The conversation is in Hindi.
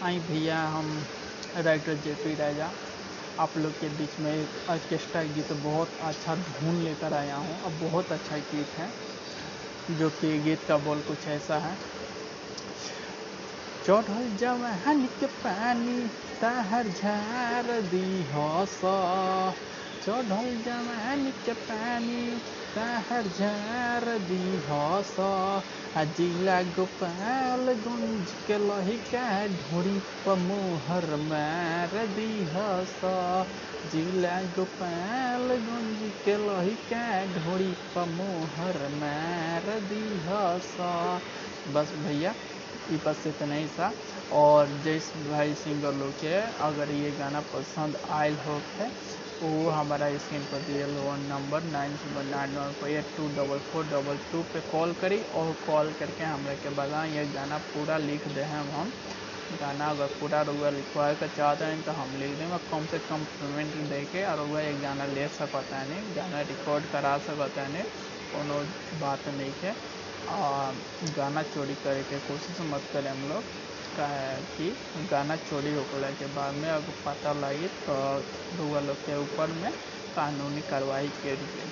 आई भैया, हम राइटर जेपी राजा आप लोग के बीच में एक ऑर्केस्ट्रा गीत बहुत अच्छा धुन लेकर आया हूँ। अब बहुत अच्छा गीत है, जो कि गीत का बोल कुछ ऐसा है। चढ़ल जवानी के पानी ताहर झार दिहस, चढ़ल जवानी के पानी ताहर झार दिहस, जिला गोपालगंज के लहिका ढोड़ी पर मोहर मार दिहस, जिला गोपालगंज के लहिका ढोड़ी पर मोहर मार दिहस। बस भैया, ये बस इतना ही सा। और जिस भाई सिंगर लोग के अगर ये गाना पसंद आयल हो वो हमारा स्क्रीन पर दिए नंबर 9791824422 पे कॉल करी और कॉल करके हमरा के बताएं ये गाना पूरा लिख दे हम गाना अगर पूरा रुआ लिखवाए का चाहते हैं तो हम लिख देंगे। कम से कम पेमेंट दे के और वह एक गाना ले सकता है, नहीं गाना रिकॉर्ड करा सकता है, नहीं कोनो बात नहीं है। गाना चोरी करे के कोशिश मत करें हम लोग, कि गाना चोरी होने के बाद में अगर पता लगी तो लोग के ऊपर में कानूनी कार्रवाई करिए।